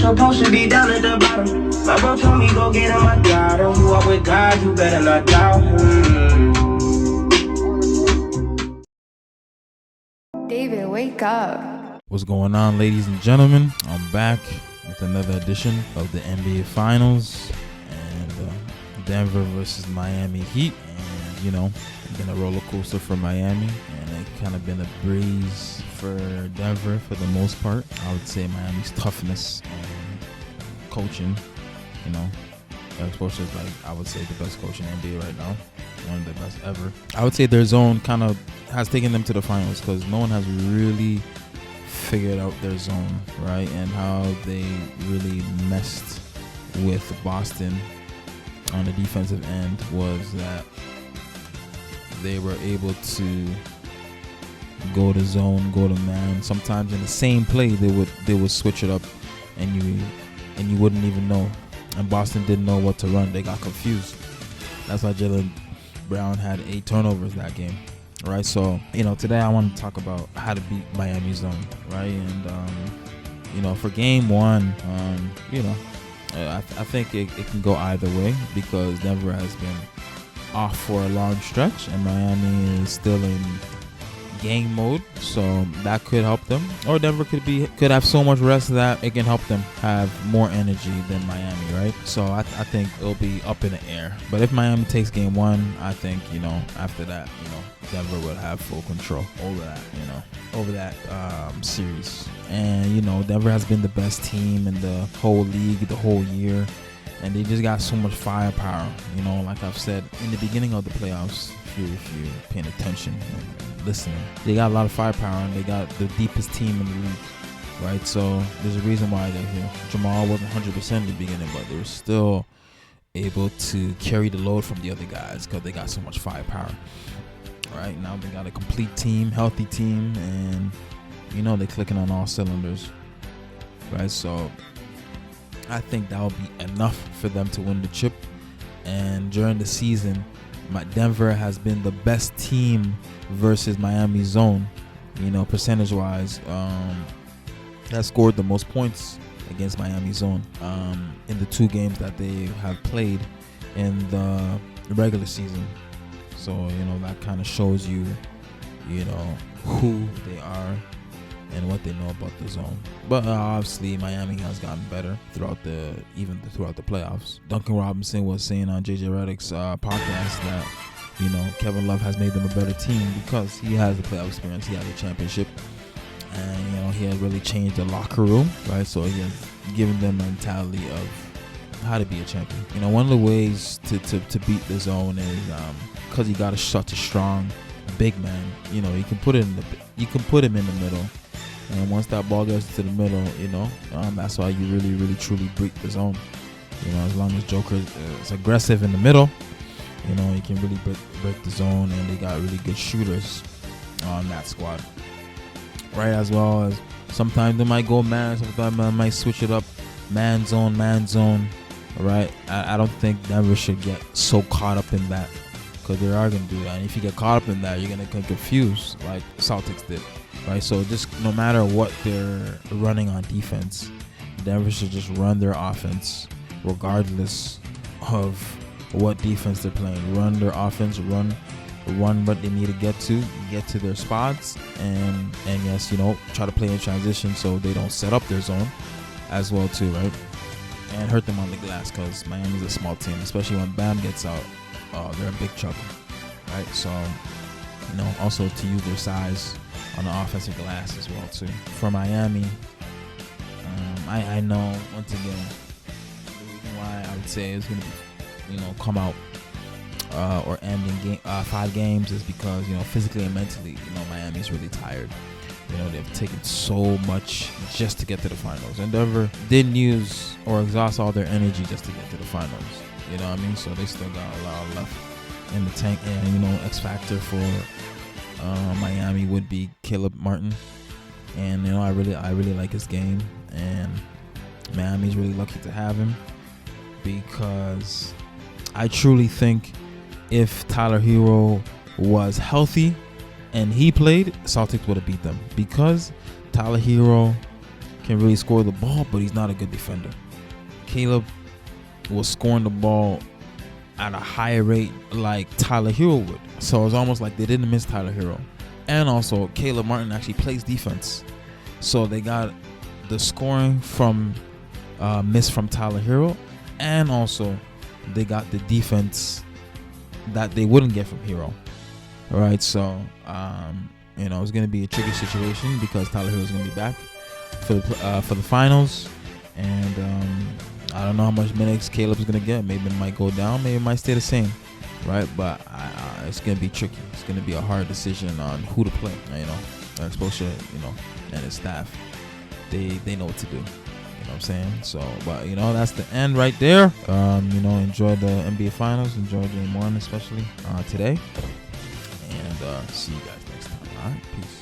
supposed to be down at the bottom. My bro told me go get him, I got him. You walk with God, you better not doubt him. David, wake up. What's going on, ladies and gentlemen? I'm back with another edition of the NBA Finals and Denver versus Miami Heat. And, you know, it's been a roller coaster for Miami, and it kind of been a breeze for Denver for the most part. I would say Miami's toughness and coaching, you know, their coach is, like, I would say the best coach in the NBA right now. One of the best ever. I would say their zone kind of has taken them to the finals because no one has really figured out their zone, right? And how they really messed with Boston on the defensive end was that they were able to go to zone, go to man. Sometimes in the same play they would switch it up and you wouldn't even know. And Boston didn't know what to run. They got confused. That's why Jaylen Brown had 8 turnovers that game, right? So, you know, today I want to talk about how to beat Miami zone, right? And, you know, for game one, you know, I think it can go either way because Denver has been off for a long stretch and Miami is still in game mode, so that could help them. Or Denver could have so much rest that it can help them have more energy than Miami, right? So I think it'll be up in the air. But if Miami takes game one, I think, you know, after that, you know, Denver would have full control over that, you know, over that series. And, you know, Denver has been the best team in the whole league the whole year. And they just got so much firepower, you know, like I've said in the beginning of the playoffs, if you're paying attention and listening. They got a lot of firepower and they got the deepest team in the league, right? So there's a reason why they're here. Jamal wasn't 100% in the beginning, but they were still able to carry the load from the other guys because they got so much firepower. Right now they got a complete team, healthy team, and, you know, they're clicking on all cylinders, right? So I think that will be enough for them to win the chip. And during the season, Denver has been the best team versus Miami zone, you know, percentage-wise. Has scored the most points against Miami zone in the 2 games that they have played in the regular season. So, you know, that kind of shows you, you know, who they are and what they know about the zone. But obviously Miami has gotten better throughout the playoffs. Duncan Robinson was saying on JJ Redick's podcast that, you know, Kevin Love has made them a better team because he has the playoff experience, he has a championship, and, you know, he has really changed the locker room, right? So he has given them a mentality of how to be a champion. You know, one of the ways to beat the zone is because you got such a strong big man. You know, you can put him in the middle. And once that ball gets to the middle, you know, that's why you really, really, truly beat the zone. You know, as long as Joker is aggressive in the middle, you know, he can really break the zone. And they got really good shooters on that squad, right? As well as sometimes they might go man, sometimes they might switch it up, man zone, right? I don't think Denver should get so caught up in that because they are going to do that. And if you get caught up in that, you're going to get confused like Celtics did. Right, so just no matter what they're running on defense, Denver should just run their offense regardless of what defense they're playing. Run their offense, run what they need to get to their spots, and yes, you know, try to play in transition so they don't set up their zone as well too, right? And hurt them on the glass because Miami's a small team, especially when Bam gets out, they're in big trouble, right? So, you know, also to use their size on the offensive glass as well too. For Miami, I know once again the reason why I would say it's going to be, you know, come out or end in 5 games is because, you know, physically and mentally, you know, Miami's really tired. You know, they've taken so much just to get to the finals, and Denver didn't use or exhaust all their energy just to get to the finals. You know what I mean? So they still got a lot left in the tank, and, you know, X factor for Miami would be Caleb Martin, and, you know, I really like his game, and Miami's really lucky to have him because I truly think if Tyler Hero was healthy and he played, Celtics would have beat them because Tyler Hero can really score the ball, but he's not a good defender. Caleb was scoring the ball at a higher rate like Tyler Hero would. So it's almost like they didn't miss Tyler Hero. And also, Caleb Martin actually plays defense. So they got the scoring from miss from Tyler Hero, and also they got the defense that they wouldn't get from Hero. All right, so it's going to be a tricky situation because Tyler Hero is going to be back for the finals, and I don't know how much minutes Caleb's going to get. Maybe it might go down, maybe it might stay the same, right? But it's going to be tricky. It's going to be a hard decision on who to play. Exposure, and his staff, they know what to do. You know what I'm saying? So, but that's the end right there. Enjoy the NBA Finals. Enjoy Game 1 especially today. And see you guys next time. All right, peace.